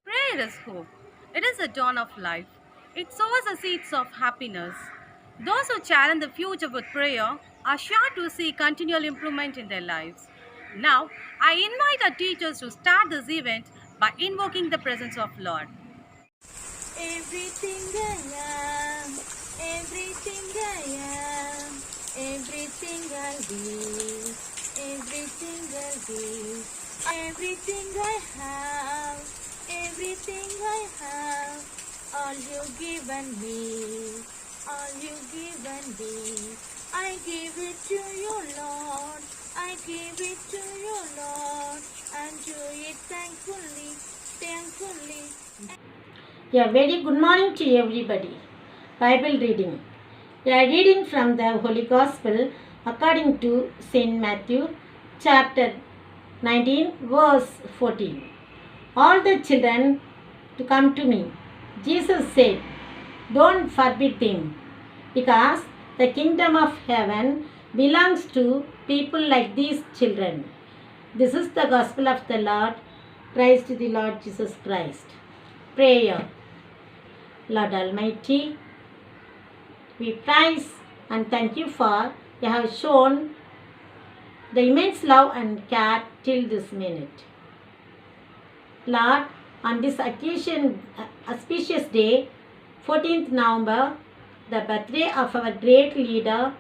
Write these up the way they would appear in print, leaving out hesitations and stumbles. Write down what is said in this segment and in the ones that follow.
Prayer is hope. It is the dawn of life. It sows the seeds of happiness. Those who challenge the future with prayer are sure to see continual improvement in their lives. Now, I invite our teachers to start this event by invoking the presence of Lord. Everything I am, everything I am, everything I'll be, everything I'll be, everything I have, everything I have, all you given me, all you given me, I give it to you, Lord, I give it to you, Lord, and do it thankfully, thankfully. A very good morning to everybody. Bible reading. A reading from the Holy Gospel according to Saint Matthew, chapter 19, verse 14. All the children to come to me. Jesus said, don't forbid them, because the kingdom of heaven belongs to people like these children. This is the gospel of the Lord. Praise to the Lord Jesus Christ. Prayer. Lord Almighty, we praise and thank you for you have shown the immense love and care till this minute. Lord, on this occasion, auspicious day, 14th November, the birthday of our great leader,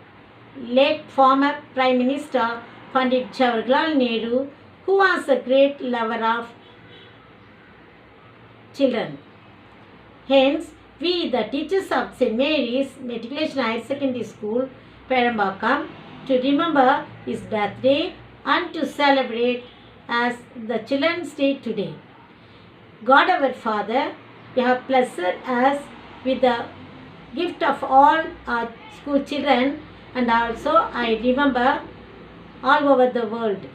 late former Prime Minister Pandit Jawaharlal Nehru, who was a great lover of children. Hence, we, the teachers of St. Mary's Matriculation Higher Secondary School, Perambakam, to remember his birthday and to celebrate as the Children's Day today. God our Father, you have blessed us with the gift of all our school children, and also I remember all over the world.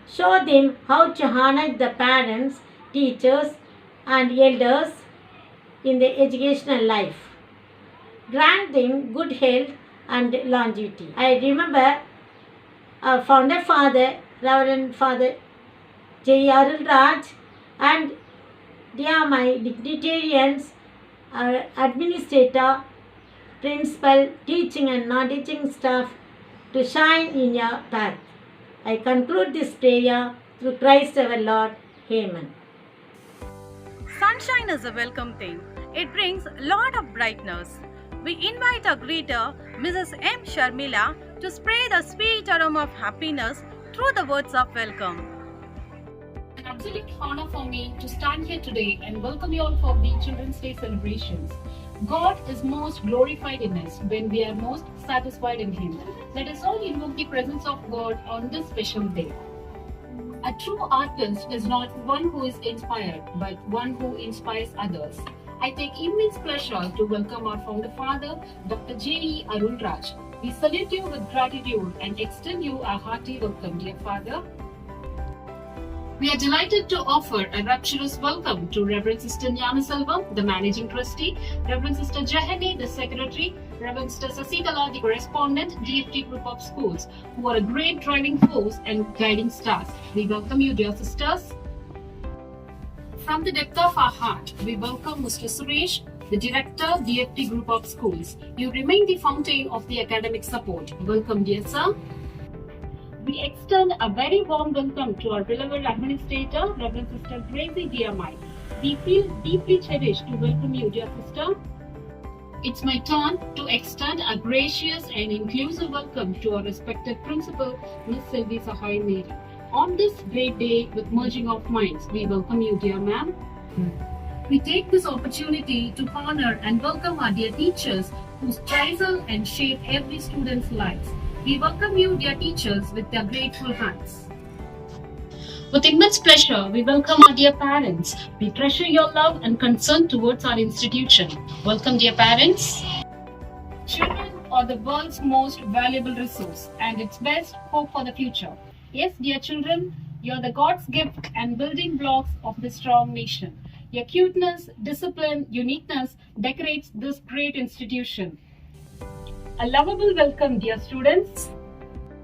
Show them how to honor the parents, teachers, and elders in the educational life. Grant them good health and longevity. I remember our founder father, Reverend Father J. Arul Raj, and dear my dignitarians, our administrator, principal, teaching and non-teaching staff, to shine in your path. I conclude this prayer through Christ our Lord. Amen. Sunshine is a welcome thing. It brings a lot of brightness. We invite our greeter, Mrs. M. Sharmila, to spray the sweet aroma of happiness through the words of welcome. An absolute honor for me to stand here today and welcome you all for the Children's Day celebrations. God is most glorified in us when we are most satisfied in Him. Let us all invoke the presence of God on this special day. A true artist is not one who is inspired, but one who inspires others. I take immense pleasure to welcome our founder father, Dr. J.E. Arul Raj. We salute you with gratitude and extend you a hearty welcome, dear father. We are delighted to offer a rapturous welcome to Reverend Sister Nyana Selvam, the Managing Trustee, Reverend Sister Jahani, the Secretary, Reverend Sister Sasikala, the Correspondent, DFT Group of Schools, who are a great driving force and guiding stars. We welcome you, dear sisters. From the depth of our heart, we welcome Mr. Suresh, the Director, DFT Group of Schools. You remain the fountain of the academic support. Welcome, dear sir. We extend a very warm welcome to our beloved Administrator, Reverend Sister Gracie Diamai. We feel deeply cherished to welcome you, dear sister. It's my turn to extend a gracious and inclusive welcome to our respected Principal, Miss Sylvie Sahai Mary. On this great day with merging of minds, we welcome you, dear ma'am. We take this opportunity to honor and welcome our dear teachers who dazzle and shape every student's lives. We welcome you, dear teachers, with their grateful hands. With immense pleasure, we welcome our dear parents. We treasure your love and concern towards our institution. Welcome, dear parents. Children are the world's most valuable resource and its best hope for the future. Yes, dear children, you are the God's gift and building blocks of this strong nation. Your cuteness, discipline, uniqueness decorates this great institution. A lovable welcome, dear students.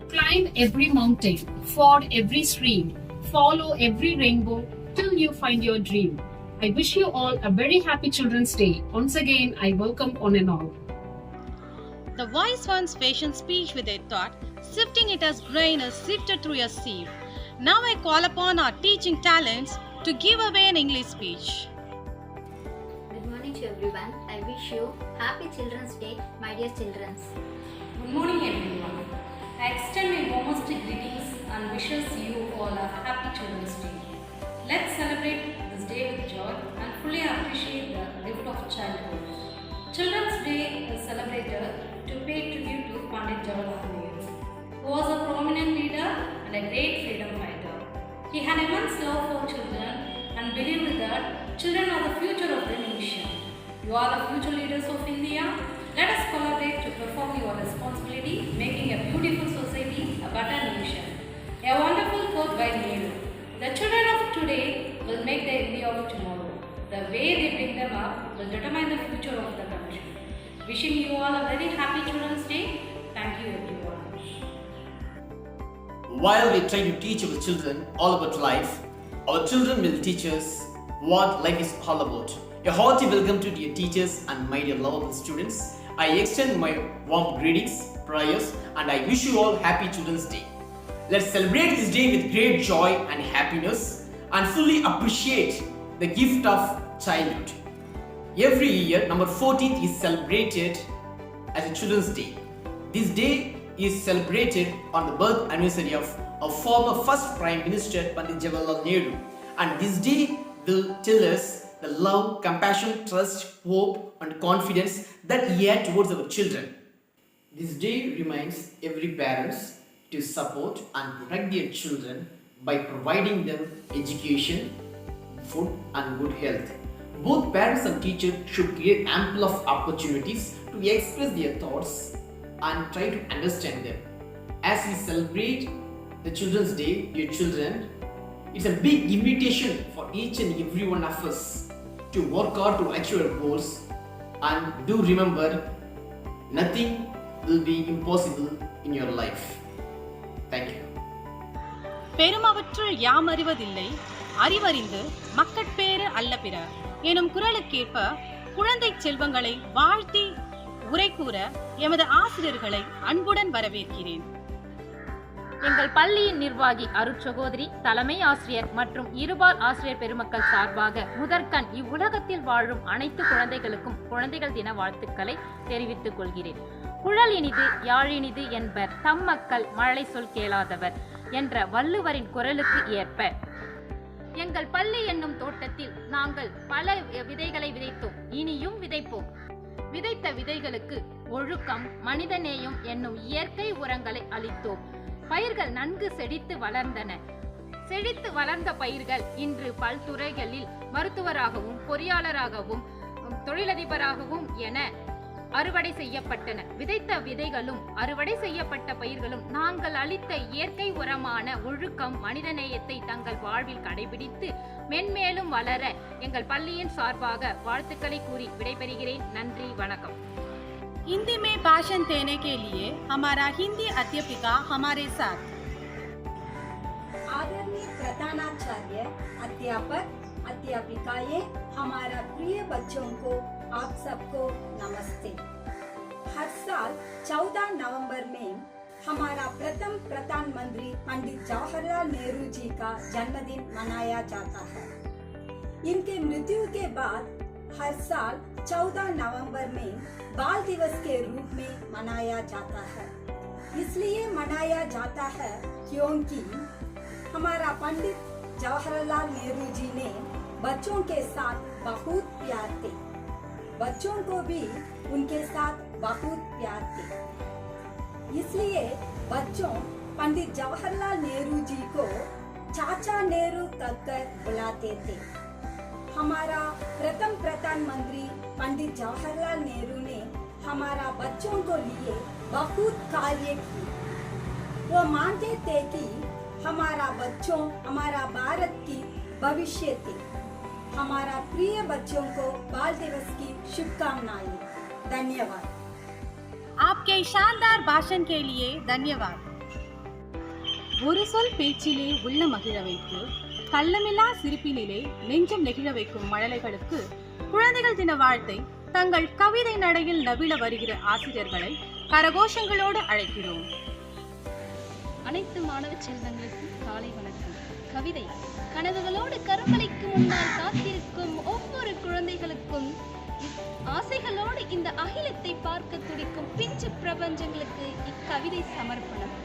Climb every mountain, ford every stream, follow every rainbow till you find your dream. I wish you all a very happy Children's Day. Once again, I welcome one and all. The wise ones fashion speech with a thought, sifting it as grain is sifted through a sieve. Now I call upon our teaching talents to give away an English speech. Good morning to everyone. I wish you Happy Children's Day, my dear children. Good morning everyone. I extend my warmest greetings and wishes you all a happy Children's Day. Let's celebrate this day with joy and fully appreciate the gift of childhood. Children's Day is celebrated to pay tribute to Pandit Jawaharlal Nehru, who was a prominent leader and a great freedom fighter. He had immense love for children and believed that children are the future of the nation. You are the future leaders of India. Let us collaborate to perform your responsibility, making a beautiful society a better nation. A wonderful quote by Nehru. The children of today will make the India of tomorrow. The way they bring them up will determine the future of the country. Wishing you all a very happy Children's Day. Thank you everyone. While we try to teach our children all about life, our children will teach us what life is all about. A hearty welcome to dear teachers and my dear lovable students. I extend my warm greetings, prayers, and I wish you all happy Children's Day. Let's celebrate this day with great joy and happiness and fully appreciate the gift of childhood. Every year, number 14th is celebrated as a Children's Day. This day is celebrated on the birth anniversary of our former first Prime Minister Pandit Jawaharlal Nehru, and this day will tell us the love, compassion, trust, hope and confidence that he had towards our children. This day reminds every parents to support and protect their children by providing them education, food and good health. Both parents and teachers should create ample of opportunities to express their thoughts and try to understand them. As we celebrate the Children's Day, dear children, it's a big invitation for each and every one of us to work hard to achieve our goals, and do remember, nothing will be impossible in your life. Thank you. பெருமவற்றுள் யாம் அறிவதில்லை, அறிவறிந்து மக்கட்பேறு அல்ல பிற எனும் குரலுக்கேற்ப குழந்தை செல்வங்களை வாழ்த்தி உரை கூற எமது ஆசிரியர்களை அன்புடன் வரவேற்கிறேன். எங்கள் பள்ளியின் நிர்வாகி அருட்சகோதரி, தலைமை ஆசிரியர் மற்றும் இருபால் ஆசிரியர் பெருமக்கள் சார்பாக முதற்கண் இவ்வுலகத்தில் வாழும் அனைத்து குழந்தைகளுக்கும் குழந்தைகள் தின வாழ்த்துக்களை தெரிவித்துக் கொள்கிறேன். குழல் இனிது யாழினிது என்பர் தம் மக்கள் மழலை சொல் கேளாதவர் என்ற வள்ளுவரின் குரலுக்கு ஏற்ப எங்கள் பள்ளி என்னும் தோட்டத்தில் நாங்கள் பல விதைகளை விதைத்தோம், இனியும் விதைப்போம். விதைத்த விதைகளுக்கு ஒழுக்கம், மனிதநேயம் என்னும் இயற்கை உரங்களை அளித்தோம். பயிர்கள் நன்கு செழித்து வளர்ந்தன. செழித்து வளர்ந்த பயிர்கள் இன்று பல்துறைகளில் மருத்துவராகவும் பொறியாளராகவும் தொழிலதிபராகவும் என அறுவடை செய்யப்பட்டன. விதைத்த விதைகளும் அறுவடை செய்யப்பட்ட பயிர்களும் நாங்கள் அளித்த இயற்கை உரமான ஒழுக்கம், மனிதநேயத்தை தங்கள் வாழ்வில் கடைபிடித்து மென்மேலும் வளர எங்கள் பள்ளியின் சார்பாக வாழ்த்துக்களை கூறி விடைபெறுகிறேன். நன்றி, வணக்கம். हिंदी में भाषण देने के लिए हमारा हिंदी अध्यापिका हमारे साथ। आदरणीय प्रधानाचार्य, अध्यापक, अध्यापिकाएं, हमारा प्रिय बच्चों को आप सबको नमस्ते। हर साल 14 नवंबर में हमारा प्रथम प्रधानमंत्री पंडित जवाहरलाल नेहरू जी का जन्मदिन मनाया जाता है। इनके मृत्यु के बाद हर साल 14 नवंबर में बाल दिवस के रूप में मनाया जाता है। इसलिए मनाया जाता है क्योंकि हमारा पंडित जवाहरलाल नेहरू जी ने बच्चों के साथ बहुत प्यार थे, बच्चों को भी उनके साथ बहुत प्यार थे। इसलिए बच्चों पंडित जवाहरलाल नेहरू जी को चाचा नेहरू कहकर बुलाते थे। हमारा प्रथम प्रधानमंत्री पंडित जवाहरलाल नेहरू ने हमारा बच्चों को लिए बहुत कार्य किए। वो मानते थे कि हमारा बच्चों हमारा भारत की भविष्य थे। हमारा प्रिय बच्चों को बाल दिवस की शुभकामनाएं। धन्यवाद। आपके शानदार भाषण के लिए धन्यवाद. ஒரு சொல் பேச்சிலே உள்ள மகிழ வைத்து கள்ளமில்லா சிரிப்பினிலே நெஞ்சம் நெகிழ வைக்கும் மழலைகளுக்கு குழந்தைகள் தின வாழ்த்தை தங்கள் கவிதை நடையில் நவில வருகிற ஆசிரியர்களை கரகோஷங்களோடு அழைக்கிறோம். அனைத்து மாணவ செல்வங்களுக்கும் காலை வணக்கம். கவிதை கனவுகளோடு கரும்பலைக்கு முன்னால் காத்திருக்கும் ஒவ்வொரு குழந்தைகளுக்கும், ஆசைகளோடு இந்த அகிலத்தை பார்க்க துடிக்கும் பிஞ்சு பிரபஞ்சங்களுக்கு இக்கவிதை சமர்ப்பணம்.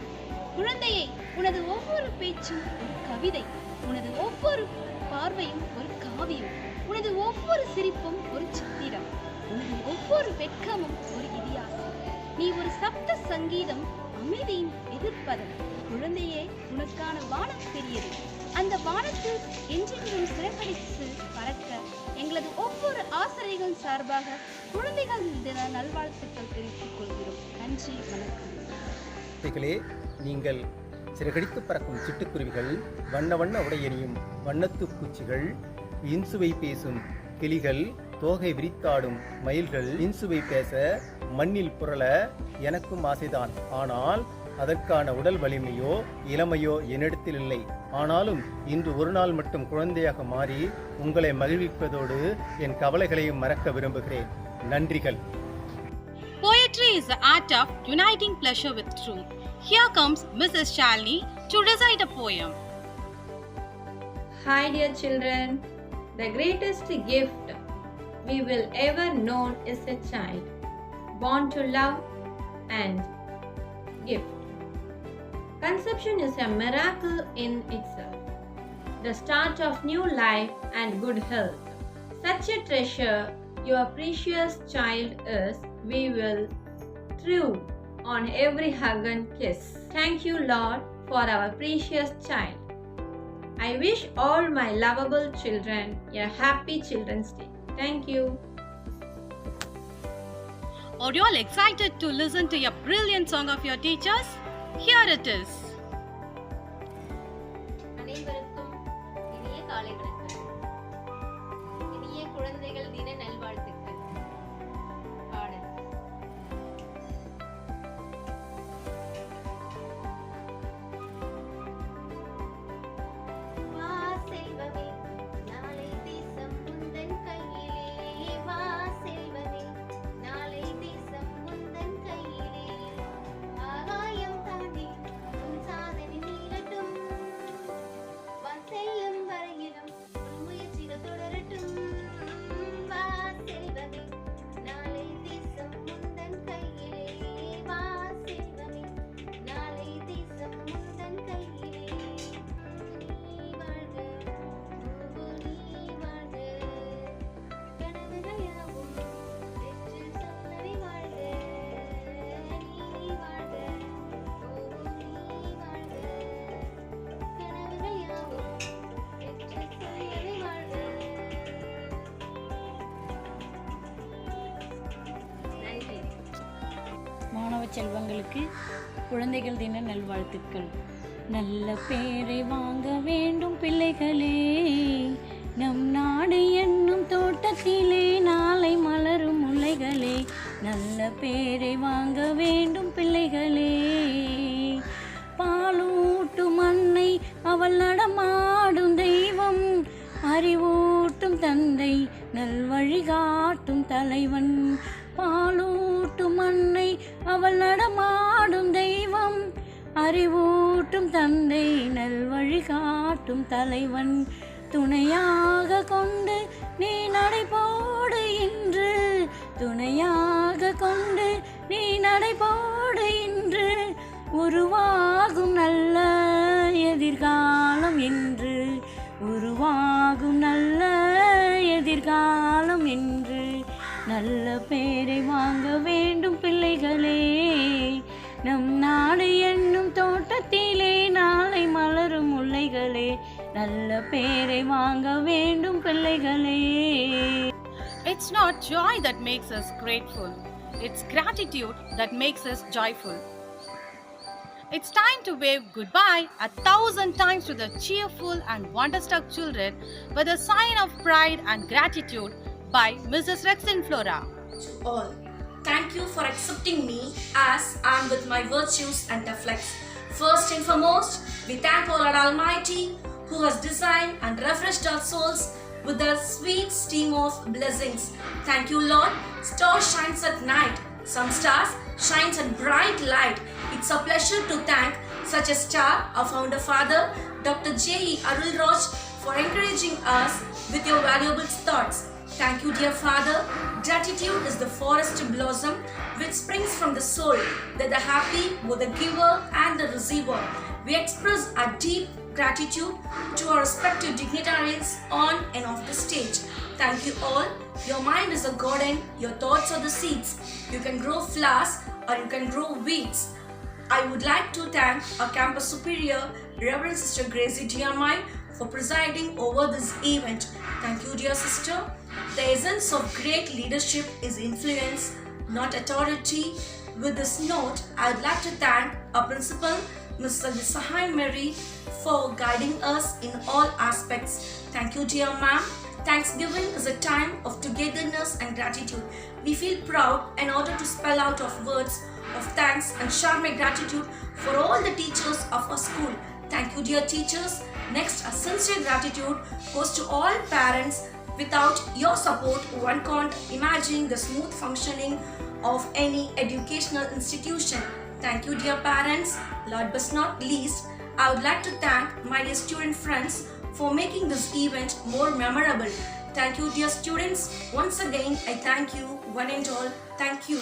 குழந்தையை, உனது ஒவ்வொரு பேச்சும் ஒரு கவிதை, உனது ஒவ்வொரு பார்வையும் ஒரு காவியம், உனது ஒவ்வொரு சிரிப்பும் ஒரு சித்திரம், உனது ஒவ்வொரு வெட்கமும் ஒரு இதிகாசம். நீ ஒரு சப்த சங்கீதம், அமைதியின் எதிர்ப்பதம். குழந்தையே, உனக்கான வானம் பெரியது. அந்த வானத்தில் என்றென்றும் சிறகடித்து பறக்க எங்களது ஒவ்வொரு ஆசிரியர்கள் சார்பாக குழந்தைகள் தின நல்வாழ்த்துக்கள் தெரிவித்துக் கொள்கிறோம். நன்றி, வணக்கம். நீங்கள் சிறகடித்து பறக்கும் சிட்டுக்குருவிகள், வண்ண வண்ண உடையணியும் வண்ணத்து பூச்சிகள், இன்சுவை பேசும் கிளிகள், தோகை விரித்தாடும் மயில்கள், இன்சுவை பேச மண்ணில் புரள எனக்கும் ஆசைதான். ஆனால் அதற்கான உடல் வலிமையோ இளமையோ என்னிடத்தில் இல்லை. ஆனாலும் இன்று ஒரு நாள் மட்டும் குழந்தையாக மாறி உங்களை மகிழ்விப்பதோடு என் கவலைகளையும் மறக்க விரும்புகிறேன். நன்றிகள். Poetry is the art of uniting pleasure with truth. Here comes Mrs. Shalini to recite a poem. Hi dear children, the greatest gift we will ever know is a child, born to love and gift. Conception is a miracle in itself, the start of new life and good health. Such a treasure your precious child is, we will thrive on every hug and kiss. Thank you, Lord, for our precious child. I wish all my lovable children a happy Children's Day. Thank you. Are you all excited to listen to a brilliant song of your teachers? Here it is. அனைவருக்கும் இனிய காலை வணக்கம். இனிய குழந்தைகள் தின நல்வாழ்த்துக்கள். பாடல். வா செல்வமே, நாளை தேசம் முந்தன் கையிலே. வா செல்வமே, நாளை தேசம் முந்தன் கையிலே. ஆகாயம் தாண்டி உன் சாதனை நீளட்டும். வா செல்லும் வரையிலும் உன் முயற்சிகள் தொடரட்டும். வா செல்வமே, நாளை தேசம் முந்தன் கையிலே. வா செல்வமே, நாளை தேசம் முந்தன் கையிலே. நீ வாழ்க, நீ வாழ்க, கனவுகள் யாவும் வெற்றி சொன்னவை வாழ்க. நீ வாழ்க, நீ வாழ்க, கனவுகள் யாவும் வெற்றி சொன்னவை வாழ்க. நன்றி. மாணவ செல்வங்களுக்கு குழந்தைகள் தின நல்வாழ்த்துக்கள். நல்ல பேரை வாங்க வேண்டும் பிள்ளைகளே, நம் நாடு என்னும் தோட்டத்திலே நாளை மலரும் முல்லைகளே. நல்ல பேரை வாங்க வேண்டும் பிள்ளைகளே. பாலூட்டும் அன்னை அவள் நடமாடும் தெய்வம், அறிவூட்டும் தந்தை நல்வழி காட்டும் தலைவன். பாலூட்டும் அன்னை அவள் நடமாடும் தெய்வம், அறிவூட்டும் தந்தை நல்வழி காட்டும் தலைவன். துணையாக கொண்டு நீ நடைபோடு இன்று, துணையாக கொண்டு நீ நடைபோடு இன்று. உருவாகும் நல்ல எதிர்காலம் என்று, உருவாகும் நல்ல எதிர்காலம் என்று. நல்ல பேரை வாங்க வேண்டும் பிள்ளைகளே, நம் நாடு என்னும் தோட்டத்திலே நாளை மலரும் முல்லைகளே நல்ல பேரை வாங்க வேண்டும் பிள்ளைகளே. It's not joy that makes us grateful, it's gratitude that makes us joyful. It's time to wave goodbye 1,000 times to the cheerful and wonder-struck children with a sign of pride and gratitude by Mrs. Rexin Flora. To all, thank you for accepting me as I am with my virtues and deflects. First and foremost, we thank all our Almighty who has designed and refreshed our souls with the sweet steam of blessings. Thank you, Lord. Star shines at night. Some stars shines at bright light. It's a pleasure to thank such a star, our founder father, Dr. J.E. Arulraj, for encouraging us with your valuable thoughts. Thank you, dear Father. Gratitude is the forest blossom which springs from the soul, that the happy, both the giver and the receiver. We express our deep gratitude to our respective dignitaries on and off the stage. Thank you all. Your mind is a garden, your thoughts are the seeds. You can grow flowers or you can grow weeds. I would like to thank our campus superior, Reverend Sister Gracie Diamai, for presiding over this event. Thank you, dear sister. The essence of great leadership is influence, not authority. With this note, I would like to thank our principal, Mr. Sahai Mary, for guiding us in all aspects. Thank you, dear ma'am. Thanksgiving is a time of togetherness and gratitude. We feel proud and honored to spell out of words of thanks and share my gratitude for all the teachers of our school. Thank you, dear teachers. Next, a sincere gratitude goes to all parents. Without your support, one can't imagine the smooth functioning of any educational institution. Thank you, dear parents. Last but not least, I would like to thank my dear student friends for making this event more memorable. Thank you, dear students. Once again, I thank you, one and all. Thank you.